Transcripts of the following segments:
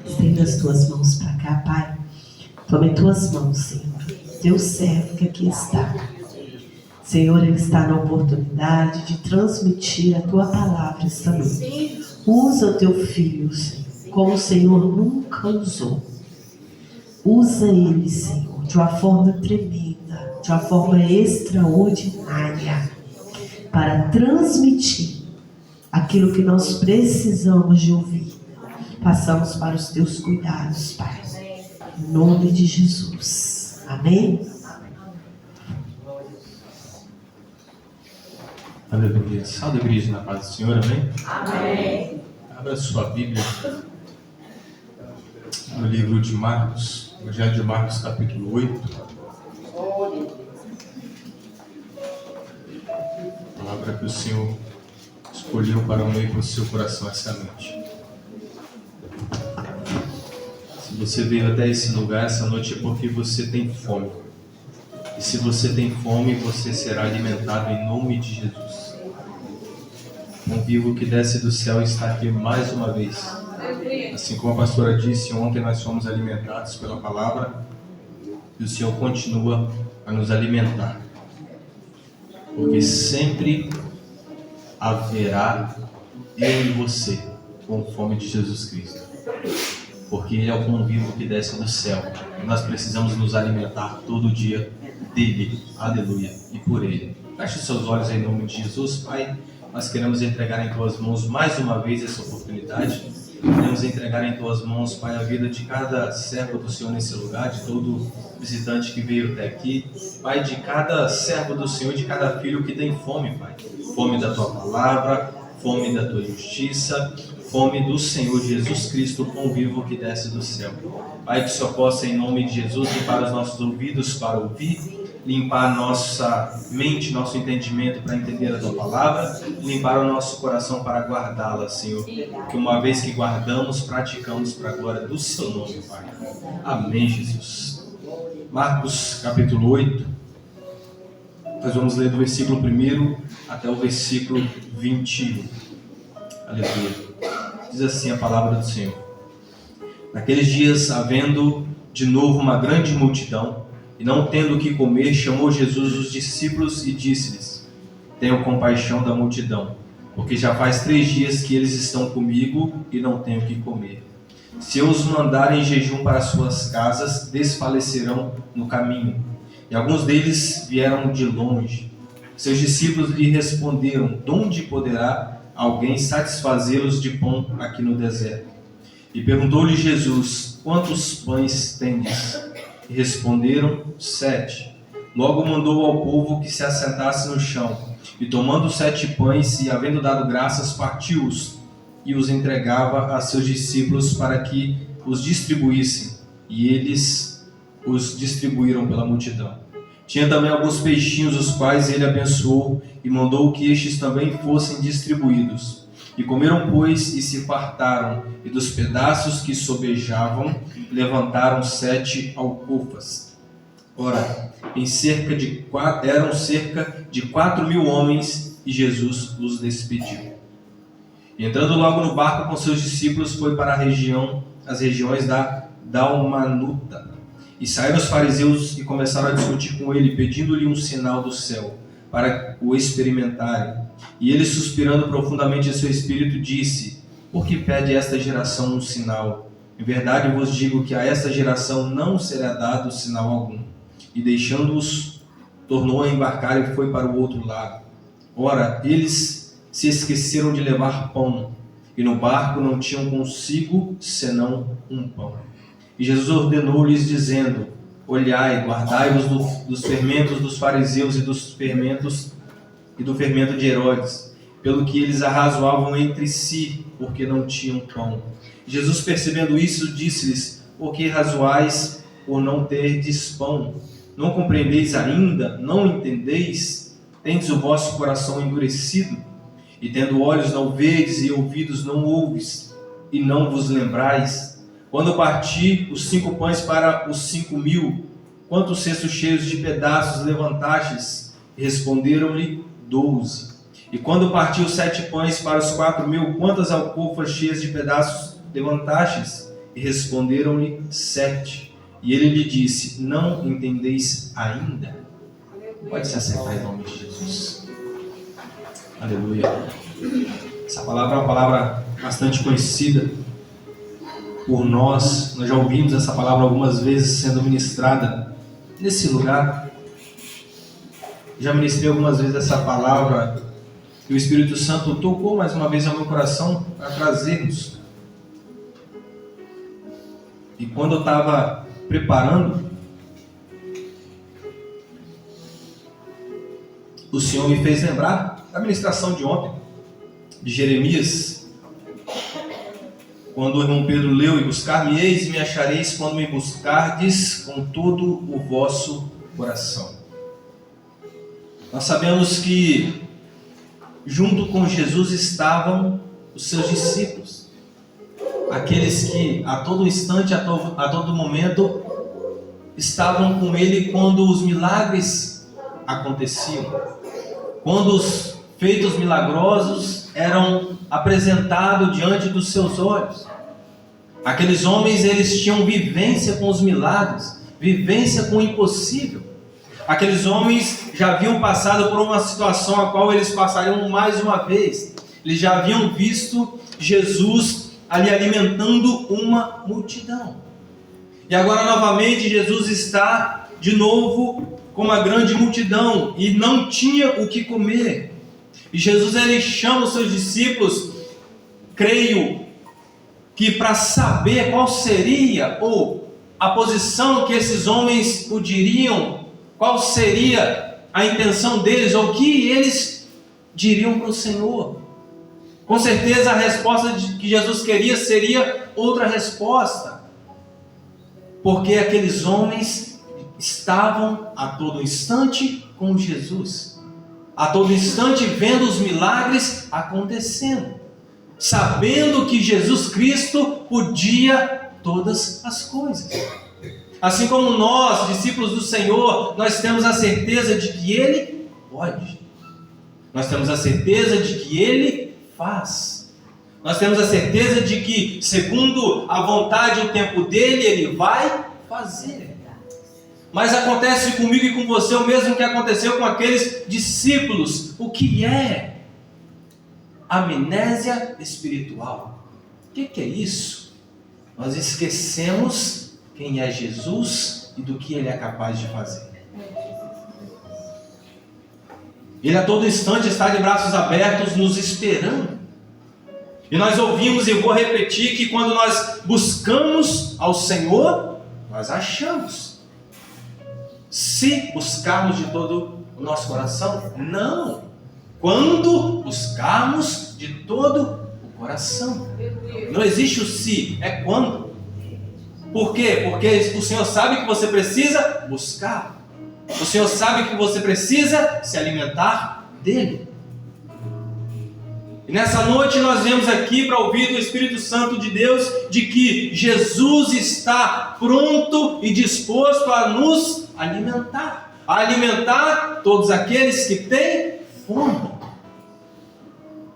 Estenda as tuas mãos para cá, Pai. Toma em tuas mãos, Senhor. Teu servo que aqui está. Senhor, ele está na oportunidade de transmitir a tua palavra esta noite. Usa o teu filho, Senhor, como o Senhor nunca usou. Usa ele, Senhor, de uma forma tremenda, de uma forma extraordinária, para transmitir aquilo que nós precisamos de ouvir. Passamos para os teus cuidados, Pai. Em nome de Jesus. Amém? Aleluia. Salve, igreja, na paz do Senhor, amém? Amém. Abra sua Bíblia no livro de Marcos, Evangelho de Marcos, capítulo 8. A palavra que o Senhor escolheu para unir com o seu coração essa noite. Se você veio até esse lugar essa noite é porque você tem fome. E se você tem fome, você será alimentado em nome de Jesus. Um vivo que desce do céu está aqui mais uma vez. Assim como a pastora disse, ontem nós fomos alimentados pela palavra e o Senhor continua a nos alimentar. Porque sempre haverá eu e você com fome de Jesus Cristo. Porque Ele é o pão vivo que desce do céu. E nós precisamos nos alimentar todo dia dele. Aleluia. E por Ele. Feche seus olhos em nome de Jesus, Pai. Nós queremos entregar em Tuas mãos mais uma vez essa oportunidade. Queremos entregar em Tuas mãos, Pai, a vida de cada servo do Senhor nesse lugar, de todo visitante que veio até aqui. Pai, de cada servo do Senhor, de cada filho que tem fome, Pai. Fome da Tua palavra, fome da Tua justiça, fome do Senhor Jesus Cristo, o pão vivo que desce do céu. Pai, que o Senhor possa, em nome de Jesus, limpar os nossos ouvidos para ouvir, limpar nossa mente, nosso entendimento para entender a Tua palavra, limpar o nosso coração para guardá-la, Senhor. Que uma vez que guardamos, praticamos para a glória do Seu nome, Pai. Amém, Jesus. Marcos, capítulo 8. Nós vamos ler do versículo 1 até o versículo 21. Aleluia. Diz assim a palavra do Senhor. Naqueles dias, havendo de novo uma grande multidão, e não tendo o que comer, chamou Jesus os discípulos e disse-lhes: Tenho compaixão da multidão, porque já faz 3 dias que eles estão comigo e não tenho o que comer. Se eu os mandar em jejum para suas casas, desfalecerão no caminho. E alguns deles vieram de longe. Seus discípulos lhe responderam: De onde poderá alguém satisfazê-los de pão aqui no deserto? E perguntou-lhe Jesus: Quantos pães tendes? E responderam: 7. Logo mandou ao povo que se assentasse no chão. E tomando 7 pães, e havendo dado graças, partiu-os, e os entregava a seus discípulos para que os distribuíssem. E eles os distribuíram pela multidão. Tinha também alguns peixinhos, os quais ele abençoou, e mandou que estes também fossem distribuídos. E comeram, pois, e se fartaram, e dos pedaços que sobejavam, levantaram 7 alcofas. Ora, eram cerca de 4.000 homens, e Jesus os despediu. E entrando logo no barco com seus discípulos, foi para as regiões da Dalmanuta. E saíram os fariseus e começaram a discutir com ele, pedindo-lhe um sinal do céu, para o experimentarem. E ele, suspirando profundamente em seu espírito, disse: Por que pede esta geração um sinal? Em verdade vos digo que a esta geração não será dado sinal algum. E deixando-os, tornou a embarcar e foi para o outro lado. Ora, eles se esqueceram de levar pão, e no barco não tinham consigo senão um pão. E Jesus ordenou-lhes, dizendo: Olhai, guardai-vos dos fermentos dos fariseus e do fermento de Herodes, pelo que eles arrazoavam entre si, porque não tinham pão. Jesus, percebendo isso, disse-lhes: Por que razoais por não terdes pão? Não compreendeis ainda? Não entendeis? Tendes o vosso coração endurecido? E tendo olhos não vedes, e ouvidos não ouves, e não vos lembrais? Quando parti os 5 pães para os 5.000, quantos cestos cheios de pedaços levantastes? Responderam-lhe: 12. E quando partiu 7 pães para os 4.000, quantas alcofas cheias de pedaços levantastes? E responderam-lhe 7. E ele lhe disse: não entendeis ainda? Pode se assentar em nome de Jesus. Aleluia. Essa palavra é uma palavra bastante conhecida por nós. Nós já ouvimos essa palavra algumas vezes sendo ministrada nesse lugar. Já ministrei algumas vezes essa palavra e o Espírito Santo tocou mais uma vez ao meu coração para trazermos. E quando eu estava preparando, o Senhor me fez lembrar da ministração de ontem, de Jeremias, quando o irmão Pedro leu: e buscar-me-eis e me achareis quando me buscardes com todo o vosso coração. Nós sabemos que junto com Jesus estavam os seus discípulos, aqueles que a todo instante, a todo momento estavam com ele quando os milagres aconteciam, quando os feitos milagrosos eram apresentados diante dos seus olhos. Aqueles homens, eles tinham vivência com os milagres, vivência com o impossível. Aqueles homens já haviam passado por uma situação a qual eles passariam mais uma vez. Eles já haviam visto Jesus ali alimentando uma multidão. E agora novamente Jesus está de novo com uma grande multidão e não tinha o que comer. E Jesus, ele chama os seus discípulos, creio que para saber qual seria ou a posição que esses homens poderiam, qual seria a intenção deles, ou o que eles diriam para o Senhor. Com certeza a resposta que Jesus queria seria outra resposta, porque aqueles homens estavam a todo instante com Jesus, a todo instante vendo os milagres acontecendo, sabendo que Jesus Cristo podia todas as coisas. Assim como nós, discípulos do Senhor, nós temos a certeza de que Ele pode. Nós temos a certeza de que Ele faz. Nós temos a certeza de que, segundo a vontade e o tempo dEle, Ele vai fazer. Mas acontece comigo e com você o mesmo que aconteceu com aqueles discípulos. O que é amnésia espiritual? O que é isso? Nós esquecemos quem é Jesus e do que Ele é capaz de fazer. Ele a todo instante está de braços abertos nos esperando. E nós ouvimos, e vou repetir, que quando nós buscamos ao Senhor, nós achamos. Se buscarmos de todo o nosso coração? Não. Quando buscarmos de todo o coração. Não existe o se, é quando. Por quê? Porque o Senhor sabe que você precisa buscar. O Senhor sabe que você precisa se alimentar dEle. E nessa noite nós viemos aqui para ouvir do Espírito Santo de Deus de que Jesus está pronto e disposto a nos alimentar. A alimentar todos aqueles que têm fome.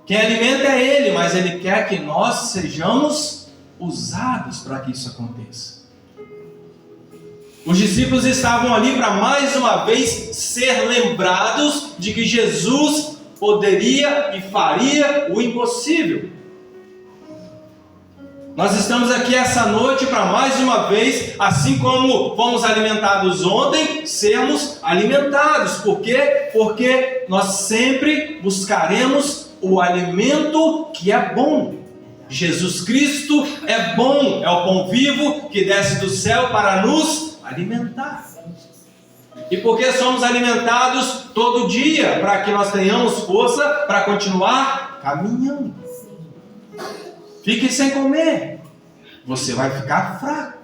Quem alimenta é Ele, mas Ele quer que nós sejamos usados para que isso aconteça. Os discípulos estavam ali para mais uma vez ser lembrados de que Jesus poderia e faria o impossível. Nós estamos aqui essa noite para mais uma vez, assim como fomos alimentados ontem, sermos alimentados. Por quê? Porque nós sempre buscaremos o alimento que é bom. Jesus Cristo é bom, é o pão vivo que desce do céu para nos alimentar. E porque somos alimentados todo dia, para que nós tenhamos força para continuar caminhando. Fique sem comer, você vai ficar fraco.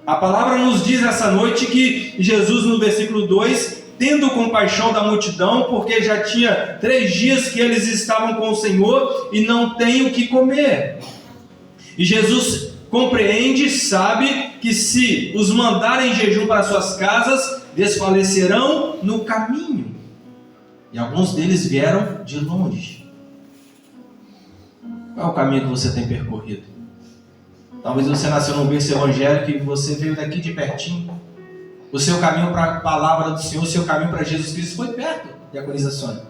A palavra nos diz essa noite que Jesus, no versículo 2, tendo compaixão da multidão, porque já tinha 3 dias que eles estavam com o Senhor e não têm o que comer. E Jesus compreende, sabe que se os mandarem em jejum para suas casas, desfalecerão no caminho. E alguns deles vieram de longe. Qual é o caminho que você tem percorrido? Talvez você nasceu num berço evangélico e você veio daqui de pertinho. O seu caminho para a palavra do Senhor, o seu caminho para Jesus Cristo foi perto, diaconisa Sônia.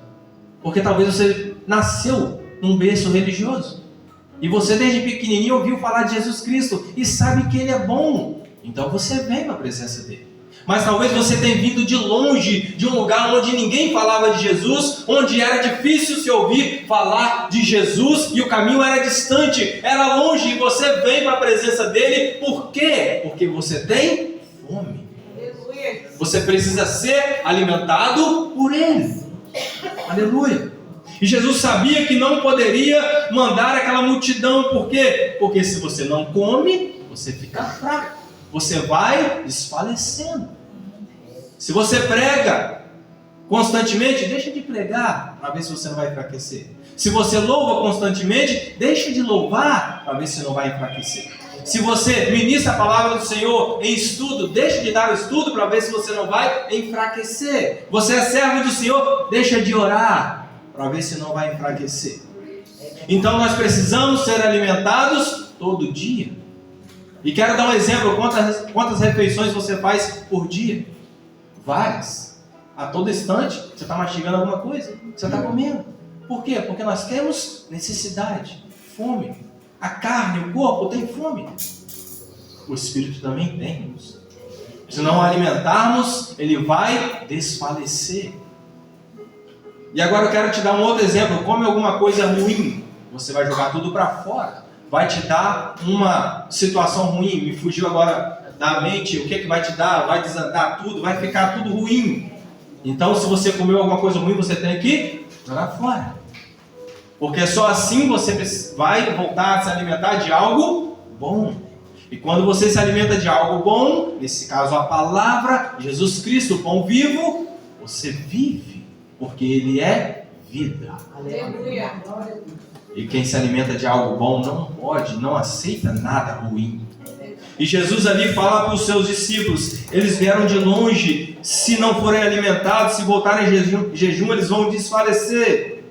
Porque talvez você nasceu num berço religioso. E você desde pequenininho ouviu falar de Jesus Cristo e sabe que Ele é bom. Então você vem para a presença dEle. Mas talvez você tenha vindo de longe, de um lugar onde ninguém falava de Jesus, onde era difícil se ouvir falar de Jesus e o caminho era distante, era longe, e você vem para a presença dEle. Por quê? Porque você tem fome. Você precisa ser alimentado por Ele. Aleluia. E Jesus sabia que não poderia mandar aquela multidão. Por quê? Porque se você não come, você fica fraco. Você vai desfalecendo. Se você prega constantemente, deixa de pregar para ver se você não vai enfraquecer. Se você louva constantemente, deixa de louvar para ver se não vai enfraquecer. Se você ministra a palavra do Senhor em estudo, deixa de dar o estudo para ver se você não vai enfraquecer. Você é servo do Senhor, deixa de orar para ver se não vai enfraquecer. Então nós precisamos ser alimentados todo dia. E quero dar um exemplo. Quantas refeições você faz por dia? Várias. A todo instante você está mastigando alguma coisa, você está comendo. Por quê? Porque nós temos necessidade, fome. A carne, o corpo tem fome. O espírito também tem. Se não alimentarmos, ele vai desfalecer. E agora eu quero te dar um outro exemplo. Come alguma coisa ruim, você vai jogar tudo para fora. Vai te dar uma situação ruim. Me fugiu agora da mente. O que vai te dar? Vai desandar tudo, vai ficar tudo ruim. Então, se você comeu alguma coisa ruim, você tem que jogar fora. Porque só assim você vai voltar a se alimentar de algo bom. E quando você se alimenta de algo bom, nesse caso a palavra, Jesus Cristo, o pão vivo, você vive. Porque Ele é vida. Aleluia. E quem se alimenta de algo bom não aceita nada ruim. E Jesus ali fala para os seus discípulos, eles vieram de longe, se não forem alimentados, se voltarem em jejum, eles vão desfalecer.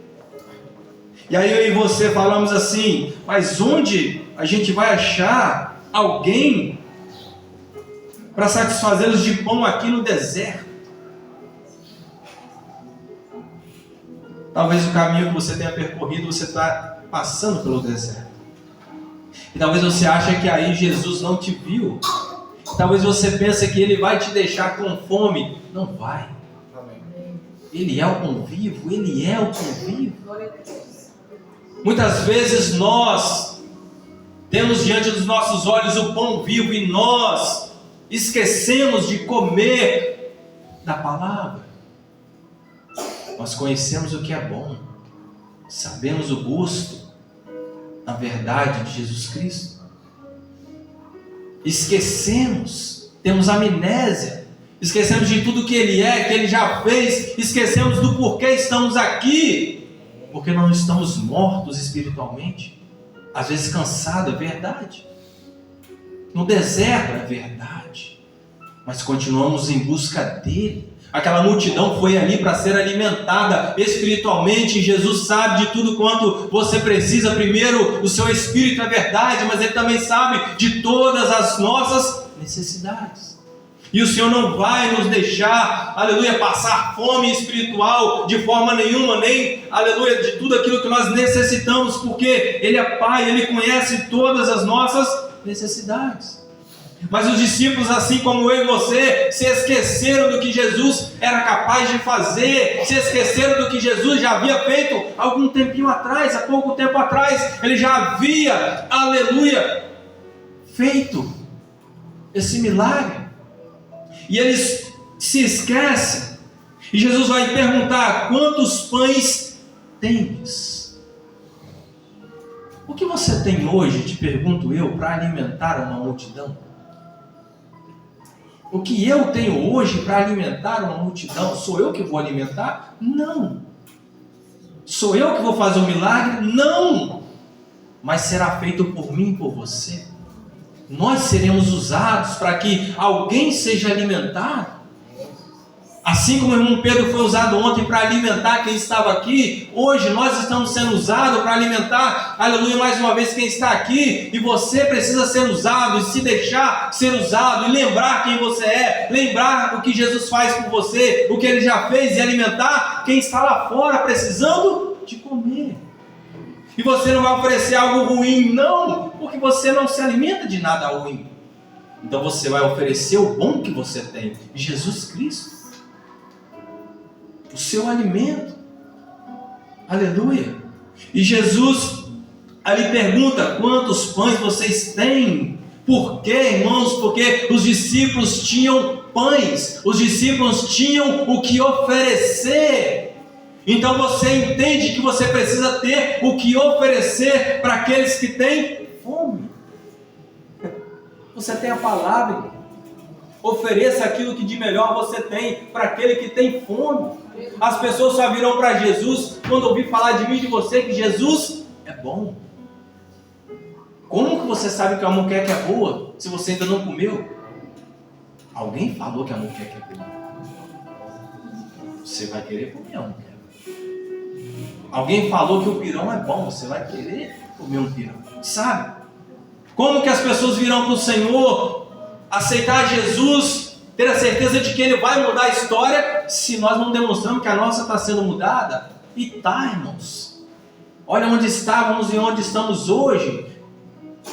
E aí eu e você falamos assim, mas onde a gente vai achar alguém para satisfazê-los de pão aqui no deserto? Talvez o caminho que você tenha percorrido, você está passando pelo deserto. E talvez você ache que aí Jesus não te viu. Talvez você pense que Ele vai te deixar com fome. Não vai. Ele é o pão vivo. Ele é o pão vivo. Muitas vezes nós temos diante dos nossos olhos o pão vivo e nós esquecemos de comer da palavra. Nós conhecemos o que é bom, sabemos o gosto, a verdade de Jesus Cristo. Esquecemos, temos amnésia, esquecemos de tudo que Ele é, que Ele já fez, esquecemos do porquê estamos aqui, porque não estamos mortos espiritualmente, às vezes cansados, é verdade, no deserto é verdade, mas continuamos em busca dEle. Aquela multidão foi ali para ser alimentada espiritualmente. Jesus sabe de tudo quanto você precisa. Primeiro, o seu espírito é verdade, mas Ele também sabe de todas as nossas necessidades. E o Senhor não vai nos deixar, aleluia, passar fome espiritual de forma nenhuma, nem, aleluia, de tudo aquilo que nós necessitamos, porque Ele é Pai, Ele conhece todas as nossas necessidades. Mas os discípulos, assim como eu e você, se esqueceram do que Jesus era capaz de fazer, se esqueceram do que Jesus já havia feito algum tempinho atrás, há pouco tempo atrás. Ele já havia, aleluia, feito esse milagre. E eles se esquecem. E Jesus vai perguntar: quantos pães tens? O que você tem hoje, te pergunto eu, para alimentar uma multidão? O que eu tenho hoje para alimentar uma multidão? Sou eu que vou alimentar? Não. Sou eu que vou fazer o milagre? Não. Mas será feito por mim e por você. Nós seremos usados para que alguém seja alimentado. Assim como o irmão Pedro foi usado ontem para alimentar quem estava aqui, hoje nós estamos sendo usados para alimentar, aleluia, mais uma vez quem está aqui, e você precisa ser usado, e se deixar ser usado, e lembrar quem você é, lembrar o que Jesus faz por você, o que Ele já fez, e alimentar quem está lá fora precisando de comer. E você não vai oferecer algo ruim, não, porque você não se alimenta de nada ruim. Então você vai oferecer o bom que você tem, Jesus Cristo. O seu alimento, aleluia. E Jesus ali pergunta: quantos pães vocês têm? Por quê, irmãos? Porque os discípulos tinham pães, os discípulos tinham o que oferecer. Então você entende que você precisa ter o que oferecer para aqueles que têm fome. Você tem a palavra, ofereça aquilo que de melhor você tem para aquele que tem fome. As pessoas só virão para Jesus quando ouvir falar de mim e de você que Jesus é bom. Como que você sabe que a moqueca é boa se você ainda não comeu? Alguém falou que a moqueca é boa. Você vai querer comer a moqueca. Alguém falou que o pirão é bom, você vai querer comer um pirão. Sabe? Como que as pessoas virão para o Senhor, aceitar Jesus, ter a certeza de que Ele vai mudar a história, se nós não demonstramos que a nossa está sendo mudada? E tá, irmãos. Olha onde estávamos e onde estamos hoje.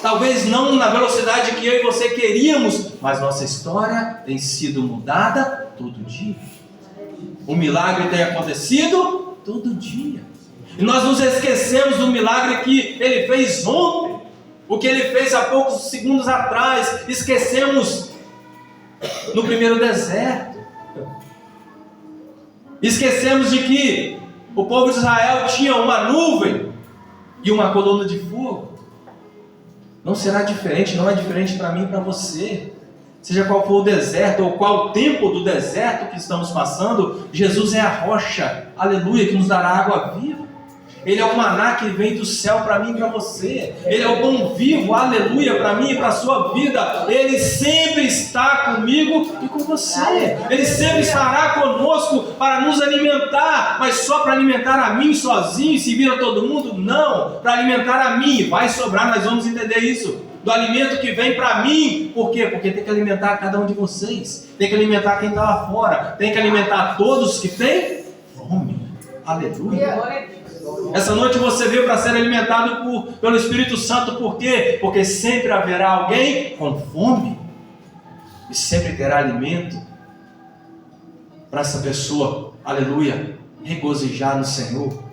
Talvez não na velocidade que eu e você queríamos, mas nossa história tem sido mudada todo dia. O milagre tem acontecido todo dia. E nós nos esquecemos do milagre que Ele fez ontem, o que Ele fez há poucos segundos atrás. Esquecemos no primeiro deserto. Esquecemos de que o povo de Israel tinha uma nuvem e uma coluna de fogo. Não será diferente, não é diferente para mim e para você. Seja qual for o deserto ou qual o tempo do deserto que estamos passando, Jesus é a rocha, aleluia, que nos dará água viva. Ele é o maná que vem do céu para mim e para você. Ele é o pão vivo, aleluia, para mim e para a sua vida. Ele sempre está comigo e com você. Ele sempre estará conosco para nos alimentar. Mas só para alimentar a mim sozinho e servir a todo mundo? Não, para alimentar a mim. Vai sobrar, nós vamos entender isso. Do alimento que vem para mim. Por quê? Porque tem que alimentar cada um de vocês. Tem que alimentar quem está lá fora. Tem que alimentar todos que têm fome. Aleluia. Essa noite você veio para ser alimentado pelo Espírito Santo. Por quê? Porque sempre haverá alguém com fome. E sempre terá alimento para essa pessoa, aleluia, regozijar no Senhor.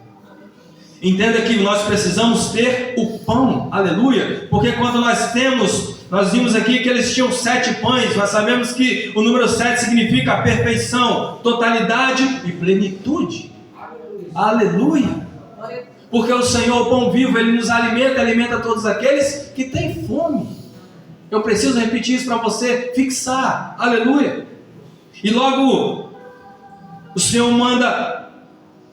Entenda que nós precisamos ter o pão, aleluia, porque quando nós vimos aqui que eles tinham 7 pães, nós sabemos que o número 7 significa perfeição, totalidade e plenitude, aleluia, porque o Senhor, o pão vivo, Ele nos alimenta todos aqueles que têm fome. Eu preciso repetir isso para você fixar, aleluia, e logo o Senhor manda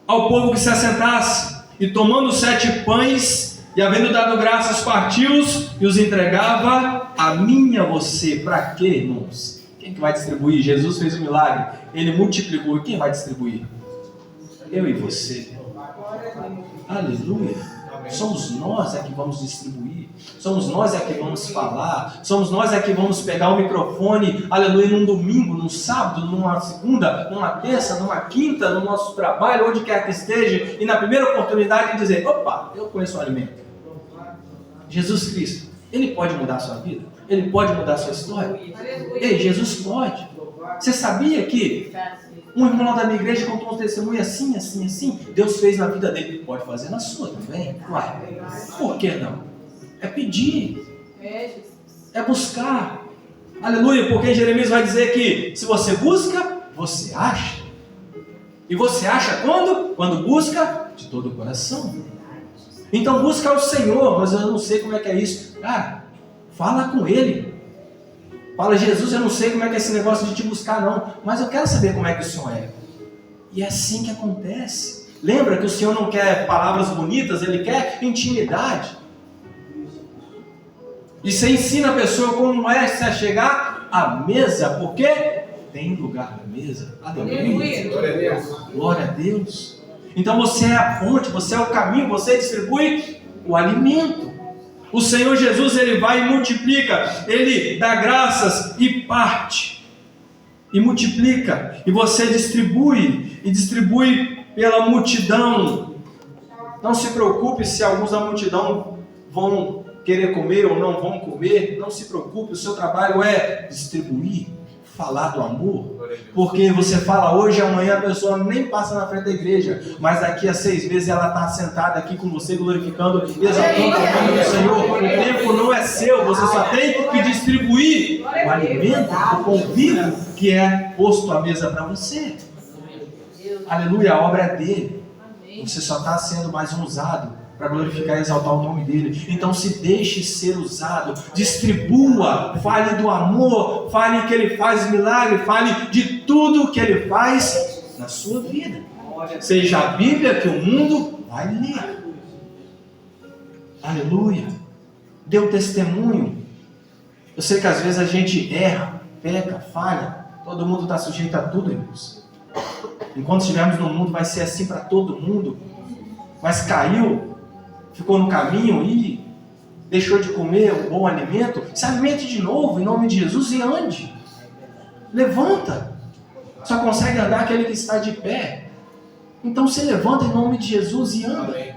ao povo que se assentasse, e tomando os 7 pães, e havendo dado graças, partiu-os e os entregava a mim e a você. Para quê, irmãos? Quem que vai distribuir? Jesus fez um milagre, Ele multiplicou. E quem vai distribuir? Eu e você. Aleluia. Somos nós que vamos distribuir. Somos nós que vamos falar. Somos nós que vamos pegar o microfone, aleluia, num domingo, num sábado, numa segunda, numa terça, numa quinta, no nosso trabalho, onde quer que esteja, e na primeira oportunidade dizer: opa, eu conheço o alimento. Jesus Cristo, Ele pode mudar a sua vida? Ele pode mudar a sua história? Ei, Jesus pode. Você sabia que um irmão lá da minha igreja contou um testemunho assim, assim, assim? Deus fez na vida dele, pode fazer na sua também. Uai, por que não? É pedir, é buscar, aleluia, porque Jeremias vai dizer que se você busca, você acha. E você acha quando? Quando busca de todo o coração. Então busca o Senhor, mas eu não sei como é que é isso. Cara, fala com Ele. Fala: Jesus, eu não sei como é que é esse negócio de te buscar não, mas eu quero saber como é que o Senhor é. E é assim que acontece. Lembra que o Senhor não quer palavras bonitas, Ele quer intimidade. E você ensina a pessoa como é se chegar à mesa. Por quê? tem lugar na mesa. Aleluia. Glória a Deus. Então você é a ponte, você é o caminho, você distribui o alimento. O Senhor Jesus, Ele vai e multiplica, Ele dá graças e parte, e multiplica, e você distribui, e distribui pela multidão. Não se preocupe se alguns da multidão vão querer comer ou não vão comer, não se preocupe, o seu trabalho é distribuir, falar do amor, porque você fala hoje, amanhã a pessoa nem passa na frente da igreja, mas daqui a 6 meses ela está sentada aqui com você, glorificando, exaltando o nome do Senhor. O tempo não é seu, você só tem que distribuir o alimento, o pão vivo que é posto à mesa para você. Aleluia, a obra é dele, você só está sendo mais um usado para glorificar e exaltar o nome dele. Então se deixe ser usado, distribua, fale do amor, fale que ele faz milagre, fale de tudo que ele faz na sua vida. Seja a Bíblia que o mundo vai ler. Aleluia. Dê um testemunho. Eu sei que às vezes a gente erra, peca, falha. Todo mundo está sujeito a tudo, irmãos. Enquanto estivermos no mundo vai ser assim para todo mundo. Mas caiu, ficou no caminho e deixou de comer um bom alimento, se alimente de novo em nome de Jesus e ande. Levanta. Só consegue andar aquele que está de pé. Então se levanta em nome de Jesus e anda.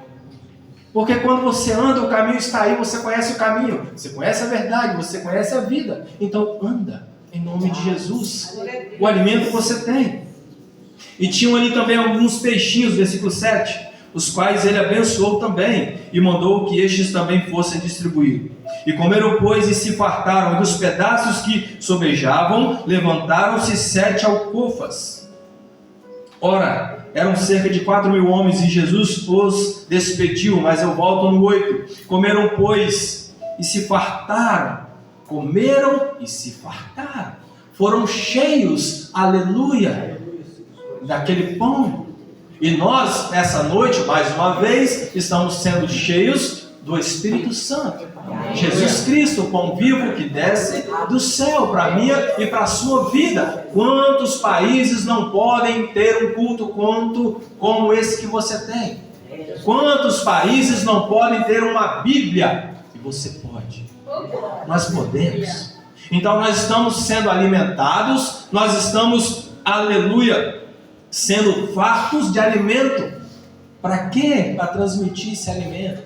Porque quando você anda, o caminho está aí, você conhece o caminho, você conhece a verdade, você conhece a vida. Então anda em nome de Jesus. O alimento você tem. E tinham ali também alguns peixinhos, versículo 7. Os quais ele abençoou também, e mandou que estes também fossem distribuídos. E comeram, pois, e se fartaram, e dos pedaços que sobejavam, levantaram-se 7 alcofas. Ora, eram cerca de 4.000 homens, e Jesus os despediu, mas eu volto no 8. Comeram, pois, e se fartaram. Comeram e se fartaram. Foram cheios, aleluia, daquele pão. E nós, nessa noite, mais uma vez, estamos sendo cheios do Espírito Santo. Jesus Cristo, o pão vivo que desce do céu para a minha e para a sua vida. Quantos países não podem ter um culto como esse que você tem? Quantos países não podem ter uma Bíblia? E você pode. Nós podemos. Então nós estamos sendo alimentados, nós estamos, aleluia, sendo fartos de alimento. Para quê? Para transmitir esse alimento,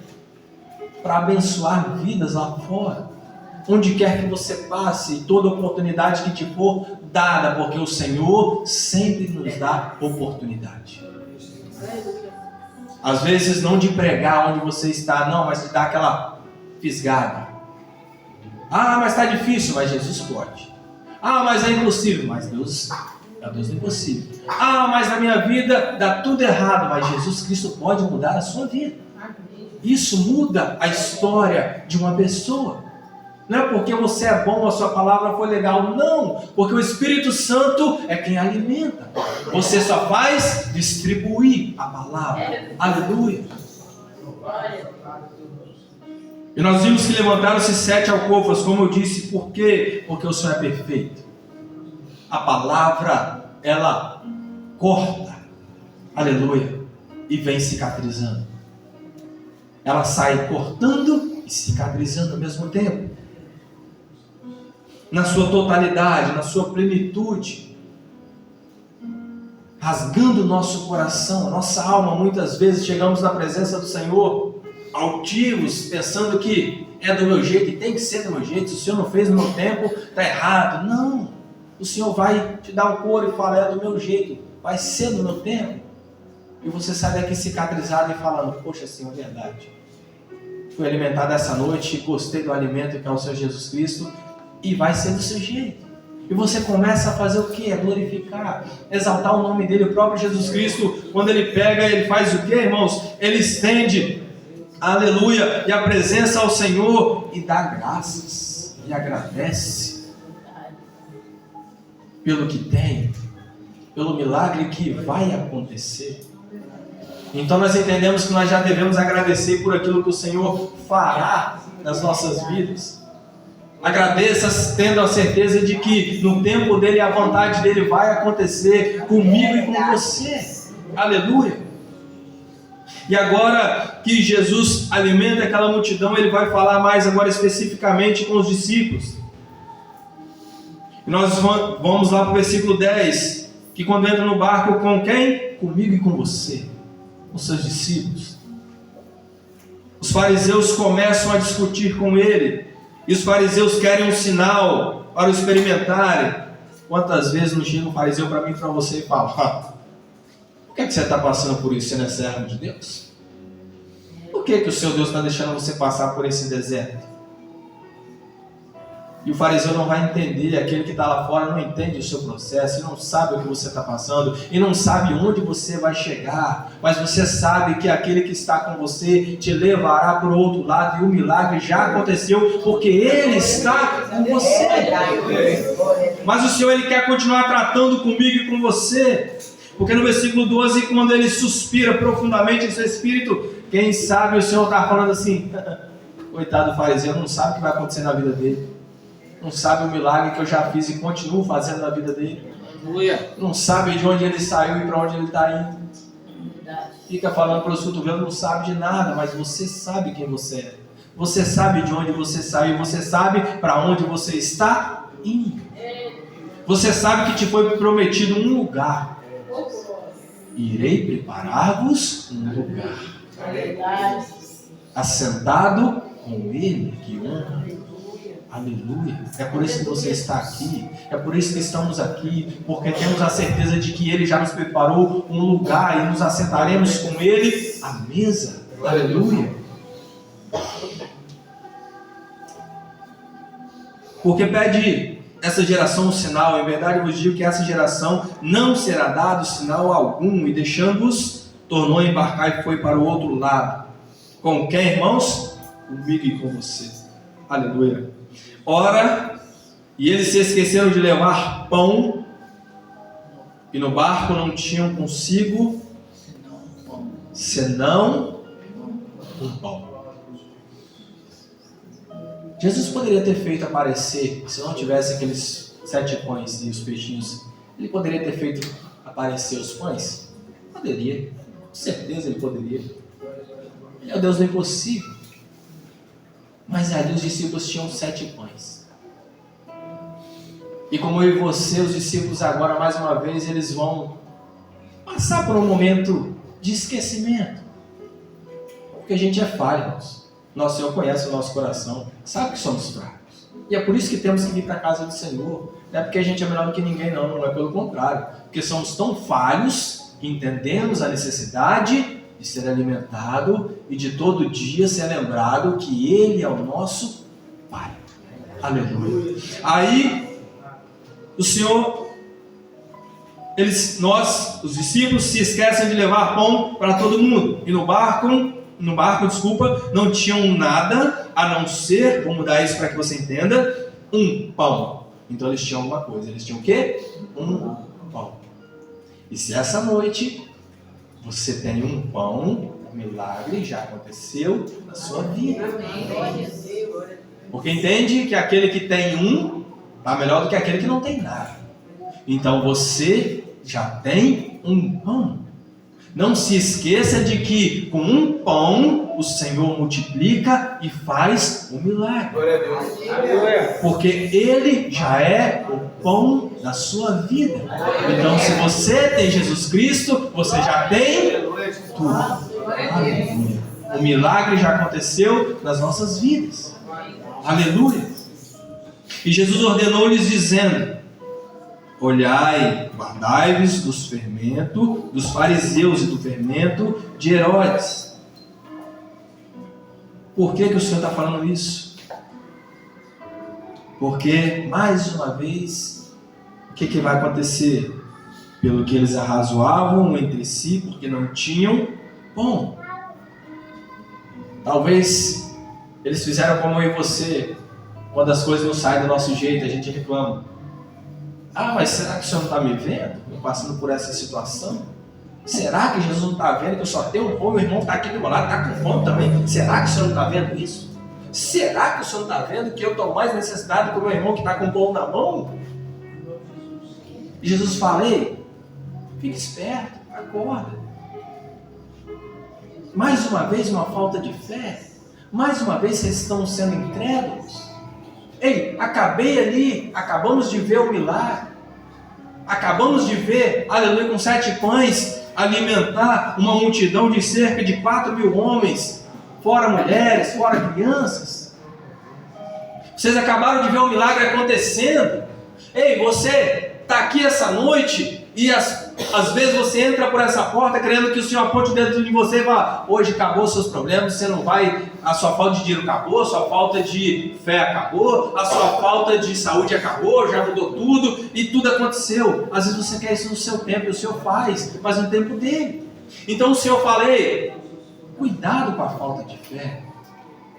para abençoar vidas lá fora, onde quer que você passe, toda oportunidade que te for dada, porque o Senhor sempre nos dá oportunidade. Às vezes não de pregar onde você está, não, mas de dar aquela fisgada. Ah, mas está difícil, mas Jesus pode. Ah, mas é impossível, mas Deus é Deus do impossível. Ah, mas na minha vida dá tudo errado, mas Jesus Cristo pode mudar a sua vida. Isso muda a história de uma pessoa. Não é porque você é bom, a sua palavra foi legal, não, porque o Espírito Santo é quem alimenta. Você só faz distribuir a palavra. Aleluia. E nós vimos que levantaram-se 7 alcofas, como eu disse, por quê? Porque o Senhor é perfeito. A palavra, ela corta, aleluia, e vem cicatrizando. Ela sai cortando e cicatrizando ao mesmo tempo. Na sua totalidade, na sua plenitude. Rasgando o nosso coração, a nossa alma. Muitas vezes chegamos na presença do Senhor altivos, pensando que é do meu jeito e tem que ser do meu jeito. Se o Senhor não fez no meu tempo, está errado. Não. O Senhor vai te dar um coro e falar, é do meu jeito, vai ser do meu tempo. E você sai daqui cicatrizado e falando, poxa Senhor, é verdade. Fui alimentado essa noite, gostei do alimento que é o Senhor Jesus Cristo, e vai ser do seu jeito. E você começa a fazer o quê? A glorificar, exaltar o nome dele. O próprio Jesus Cristo, quando ele pega, ele faz o quê, irmãos? Ele estende, aleluia, e apresenta ao Senhor e dá graças, e agradece pelo que tem, pelo milagre que vai acontecer. Então nós entendemos que nós já devemos agradecer por aquilo que o Senhor fará nas nossas vidas. Agradeça tendo a certeza de que no tempo dele a vontade dele vai acontecer comigo e com você. Aleluia. E agora que Jesus alimenta aquela multidão, ele vai falar mais agora especificamente com os discípulos. E nós vamos lá para o versículo 10, que quando entra no barco, com quem? Comigo e com você, com seus discípulos. Os fariseus começam a discutir com ele, e os fariseus querem um sinal para o experimentarem. Quantas vezes não chega um fariseu para mim e para você e fala: por que você está passando por isso? Você não é servo de Deus? Por que o seu Deus está deixando você passar por esse deserto? E o fariseu não vai entender, aquele que está lá fora não entende o seu processo, e não sabe o que você está passando, e não sabe onde você vai chegar, mas você sabe que aquele que está com você te levará para o outro lado, e o milagre já aconteceu, porque Ele está com você. Mas o Senhor, Ele quer continuar tratando comigo e com você, porque no versículo 12, quando Ele suspira profundamente em seu espírito, quem sabe o Senhor está falando assim: coitado do fariseu, não sabe o que vai acontecer na vida dele. Não sabe o milagre que eu já fiz e continuo fazendo na vida dele. Não sabe de onde ele saiu e para onde ele está indo. Fica falando para os cotovelos, não sabe de nada, mas você sabe quem você é. Você sabe de onde você saiu, você sabe para onde você está indo. Você sabe que te foi prometido um lugar. Irei preparar-vos um lugar. Assentado com ele que honra. Aleluia. É por isso que você está aqui. É por isso que estamos aqui. Porque temos a certeza de que Ele já nos preparou um lugar e nos assentaremos com Ele à mesa. Aleluia. Porque pede essa geração um sinal. Em verdade eu vos digo que essa geração não será dado sinal algum. E deixando-os, tornou a embarcar e foi para o outro lado. Com quem, irmãos? Comigo e com você. Aleluia. Ora, e eles se esqueceram de levar pão, e no barco não tinham consigo senão um pão. Jesus poderia ter feito aparecer, se não tivesse aqueles 7 pães e os peixinhos, ele poderia ter feito aparecer os pães? Poderia, com certeza ele poderia. Ele é o Deus do impossível. Mas ali os discípulos tinham 7 pães. E como eu e você, os discípulos agora, mais uma vez, eles vão passar por um momento de esquecimento. Porque a gente é falho, irmãos. Nosso Senhor conhece o nosso coração, sabe que somos fracos. E é por isso que temos que vir para a casa do Senhor. Não é porque a gente é melhor do que ninguém, não é pelo contrário. Porque somos tão falhos que entendemos a necessidade de ser alimentado e de todo dia ser lembrado que Ele é o nosso Pai. Aleluia. Aí, o Senhor, os discípulos se esquecem de levar pão para todo mundo. E no barco, não tinham nada a não ser, vou mudar isso para que você entenda, um pão. Então eles tinham uma coisa, eles tinham o quê? Um pão. E se essa noite você tem um pão, o milagre já aconteceu na sua vida. Porque entende que aquele que tem um está melhor do que aquele que não tem nada. Então você já tem um pão. Não se esqueça de que com um pão o Senhor multiplica e faz um milagre. Glória a Deus. Porque Ele já é o pão da sua vida. Então se você tem Jesus Cristo, você já tem tudo. Aleluia. O milagre já aconteceu nas nossas vidas. Aleluia. E Jesus ordenou-lhes dizendo: olhai, guardai-vos dos fermentos, dos fariseus e do fermento de Herodes. Por que o Senhor está falando isso? Porque, mais uma vez, o que vai acontecer? Pelo que eles arrazoavam entre si, porque não tinham pão. Talvez eles fizeram como eu e você, quando as coisas não saem do nosso jeito, a gente reclama. Ah, mas será que o Senhor não está me vendo? Eu passando por essa situação? Será que Jesus não está vendo que eu só tenho um pão? Meu irmão está aqui do meu lado, está com fome também. Será que o Senhor não está vendo isso? Será que o Senhor não está vendo que eu estou mais necessitado que o meu irmão que está com o pão na mão? E Jesus fala: ei, fique esperto, acorda. Mais uma vez uma falta de fé. Mais uma vez vocês estão sendo incrédulos. Ei, acabamos de ver o milagre. Acabamos de ver, aleluia, com 7 pães, alimentar uma multidão de cerca de 4.000 homens, fora mulheres, fora crianças. Vocês acabaram de ver o milagre acontecendo. Ei, você está aqui essa noite e às vezes você entra por essa porta querendo que o Senhor aponte dentro de você e fala: hoje acabou os seus problemas, você não vai, a sua falta de dinheiro acabou, a sua falta de fé acabou, a sua falta de saúde acabou, já mudou tudo e tudo aconteceu. Às vezes você quer isso no seu tempo e o Senhor faz, mas no tempo dele. Então o Senhor fala: ei, cuidado com a falta de fé,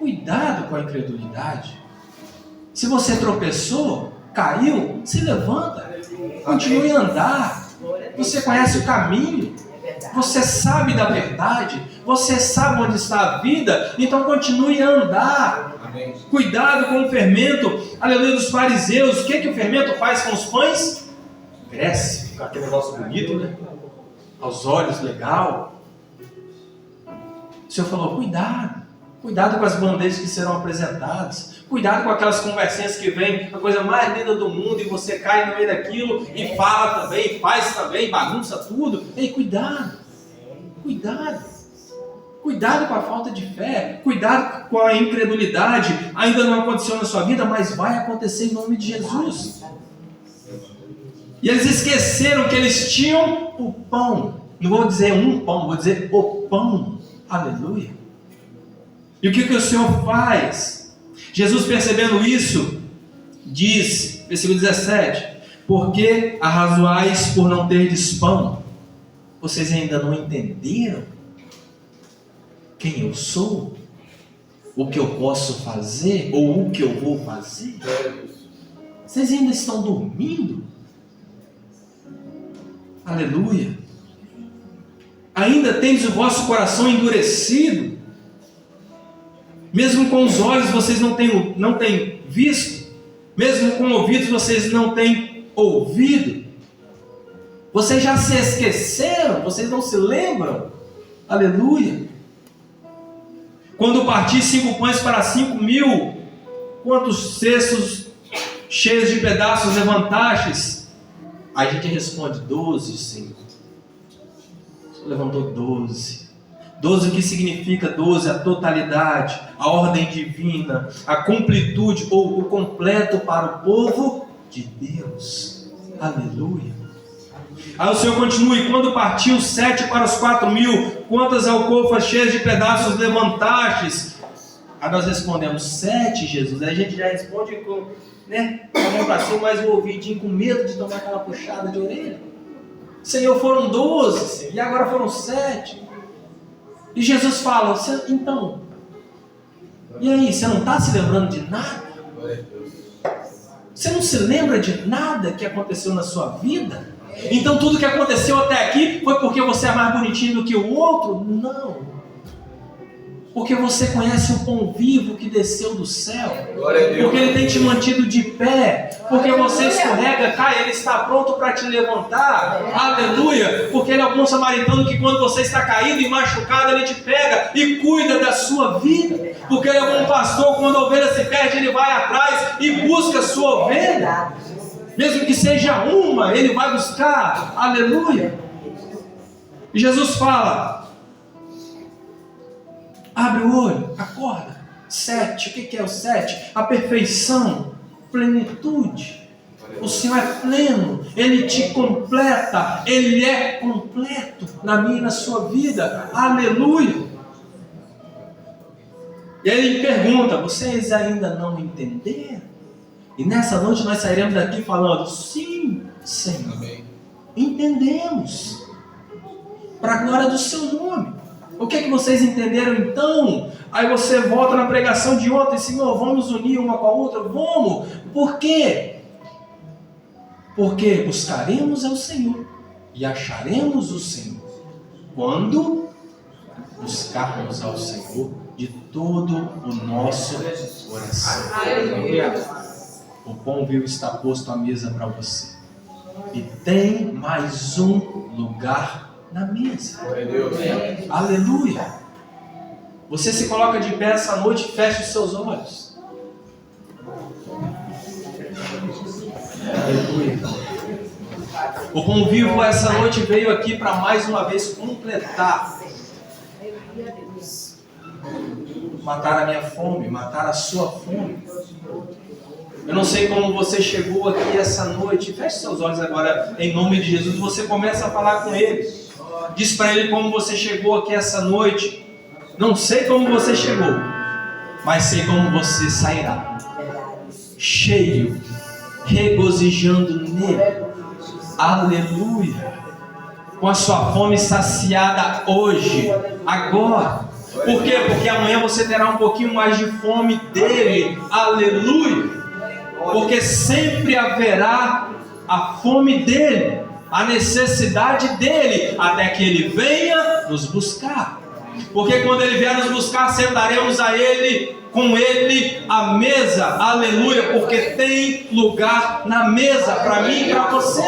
cuidado com a incredulidade. Se você tropeçou, caiu, se levanta, continue a andar. Você conhece o caminho, você sabe da verdade, você sabe onde está a vida, então continue a andar. Amém. Cuidado com o fermento, aleluia, dos fariseus. O que o fermento faz com os pães? Cresce, fica aquele negócio bonito, né? Aos olhos, legal. O Senhor falou: cuidado com as bandejas que serão apresentadas. Cuidado com aquelas conversinhas que vêm, a coisa mais linda do mundo, e você cai no meio daquilo e fala também, faz também, bagunça tudo. Ei, cuidado com a falta de fé, cuidado com a incredulidade. Ainda não aconteceu na sua vida, mas vai acontecer em nome de Jesus. E eles esqueceram que eles tinham o pão. Não vou dizer um pão, vou dizer o pão. Aleluia. E o que o Senhor faz? Jesus, percebendo isso, diz, versículo 17: porque arrazoais por não terdes pão? Vocês ainda não entenderam quem eu sou? O que eu posso fazer? Ou o que eu vou fazer? Vocês ainda estão dormindo? Aleluia. Ainda tendes o vosso coração endurecido? Mesmo com os olhos vocês não têm visto, mesmo com ouvidos vocês não têm ouvido. Vocês já se esqueceram, vocês não se lembram. Aleluia. Quando parti 5 pães para 5.000, quantos cestos cheios de pedaços levantastes? Aí a gente responde: 12, Senhor. O Senhor levantou 12. 12, o que significa 12? A totalidade, a ordem divina, a completude ou o completo para o povo de Deus. Aleluia. Aí o Senhor continua: e quando partiu 7 para os 4.000, quantas alcofas cheias de pedaços levantastes? Aí nós respondemos: 7, Jesus. Aí a gente já responde com, a mão para cima, mais o ouvidinho, com medo de tomar aquela puxada de orelha. Senhor, foram 12, Senhor, e agora foram 7. E Jesus fala: então, e aí, você não está se lembrando de nada? Você não se lembra de nada que aconteceu na sua vida? Então tudo que aconteceu até aqui foi porque você é mais bonitinho do que o outro? Não. Porque você conhece o pão vivo que desceu do céu. Porque ele tem te mantido de pé. Porque você escorrega, cai, ele está pronto para te levantar. Aleluia. Porque ele é o bom samaritano que quando você está caído e machucado, ele te pega e cuida da sua vida. Porque ele é o bom pastor, quando a ovelha se perde, ele vai atrás e busca a sua ovelha. Mesmo que seja uma, ele vai buscar. Aleluia. E Jesus fala: abre o olho, acorda. 7, o que é o 7? A perfeição, plenitude. O Senhor é pleno, Ele te completa, Ele é completo na minha e na sua vida. Aleluia. E aí Ele pergunta: vocês ainda não entenderam? E nessa noite nós sairemos daqui falando: sim, Senhor, entendemos, para a glória do seu nome. O que é que vocês entenderam então? Aí você volta na pregação de ontem: Senhor, vamos unir uma com a outra? Vamos. Por quê? Porque buscaremos ao Senhor e acharemos o Senhor quando buscarmos ao Senhor de todo o nosso coração. O pão vivo está posto à mesa para você. E tem mais um lugar na mesa. Aleluia. Você se coloca de pé essa noite e fecha os seus olhos. Aleluia. O pão vivo essa noite veio aqui para mais uma vez completar. Matar a minha fome, matar a sua fome. Eu não sei como você chegou aqui essa noite. Feche seus olhos agora em nome de Jesus. Você começa a falar com Ele. Diz para Ele como você chegou aqui essa noite. Não sei como você chegou, mas sei como você sairá. Cheio, regozijando nele. Aleluia. Com a sua fome saciada hoje, agora. Por quê? Porque amanhã você terá um pouquinho mais de fome dele. Aleluia. Porque sempre haverá a fome dele, a necessidade dele, até que ele venha nos buscar. Porque quando ele vier nos buscar, sentaremos a ele, com ele à mesa. Aleluia. Porque tem lugar na mesa para mim e para você.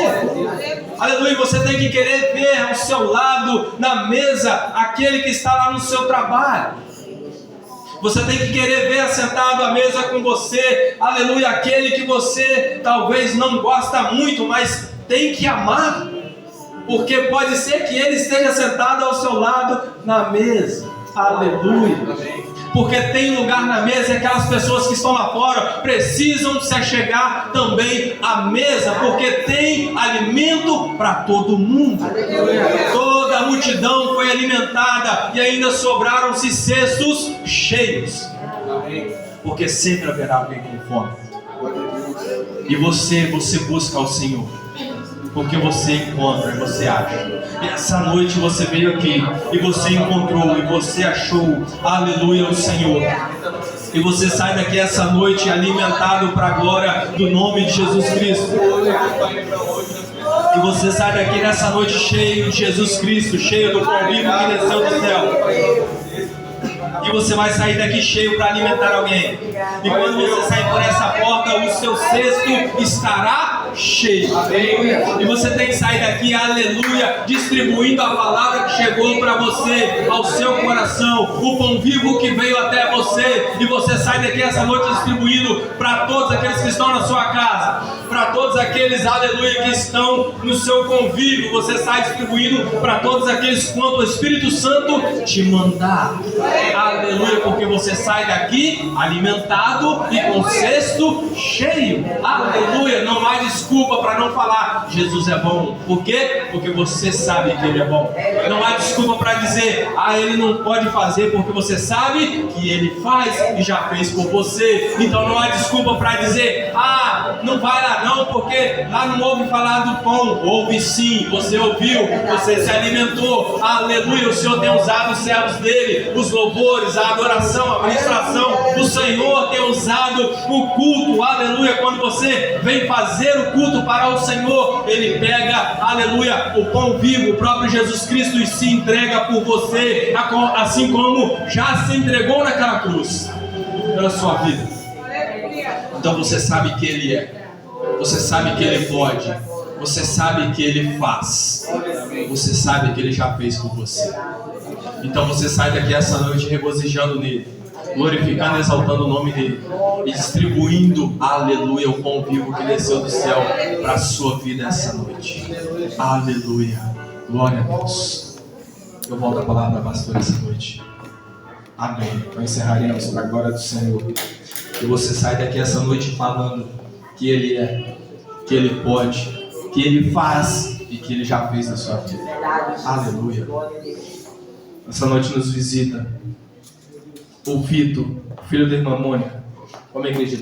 Aleluia. Você tem que querer ver ao seu lado, na mesa, aquele que está lá no seu trabalho. Você tem que querer ver sentado à mesa com você. Aleluia. Aquele que você talvez não gosta muito, mas tem que amar. Porque pode ser que ele esteja sentado ao seu lado na mesa. Aleluia. Porque tem lugar na mesa e aquelas pessoas que estão lá fora precisam se achegar também à mesa, porque tem alimento para todo mundo. Toda a multidão foi alimentada e ainda sobraram-se cestos cheios. Porque sempre haverá alguém com fome. E você busca ao Senhor. Porque você encontra e você acha. E essa noite você veio aqui e você encontrou e você achou. Aleluia ao Senhor. E você sai daqui essa noite alimentado para a glória do nome de Jesus Cristo. E você sai daqui nessa noite cheio de Jesus Cristo, cheio do pão vivo que desceu do céu. E você vai sair daqui cheio para alimentar alguém. E quando você sair por essa porta, o seu cesto estará cheio. E você tem que sair daqui, aleluia, distribuindo a palavra que chegou para você, ao seu coração, o pão vivo que veio até você. E você sai daqui essa noite distribuindo para todos aqueles que estão na sua casa, para todos aqueles, aleluia, que estão no seu convívio. Você sai distribuindo para todos aqueles quanto o Espírito Santo te mandar. Aleluia, porque você sai daqui alimentado e com cesto cheio. Aleluia, não há desculpa para não falar Jesus é bom. Por quê? Porque você sabe que Ele é bom. Não há desculpa para dizer Ele não pode fazer, porque você sabe que Ele faz e já fez por você. Então não há desculpa para dizer não vai lá não, porque lá não ouve falar do pão. Ouve sim, você ouviu, você se alimentou. Aleluia, o Senhor tem usado os servos dele, os louvores, a adoração, a ministração. O Senhor tem usado o culto. Aleluia, quando você vem fazer o culto para o Senhor, Ele pega, aleluia, o pão vivo, o próprio Jesus Cristo, e se entrega por você, assim como já se entregou naquela cruz pela sua vida. Então você sabe que Ele é, você sabe que Ele pode, você sabe que Ele faz, você sabe que Ele já fez por você. Então você sai daqui essa noite regozijando nele, glorificando e exaltando o nome dele e distribuindo, aleluia, o pão vivo que desceu do céu para a sua vida essa noite. Aleluia, glória a Deus. Eu volto a palavra para a pastora essa noite. Amém. Então encerraremos para a glória do Senhor. E você sai daqui essa noite falando que Ele é, que Ele pode, que Ele faz e que Ele já fez na sua vida. Aleluia. Essa noite nos visita o Vitor, filho da irmã Mônica, como a igreja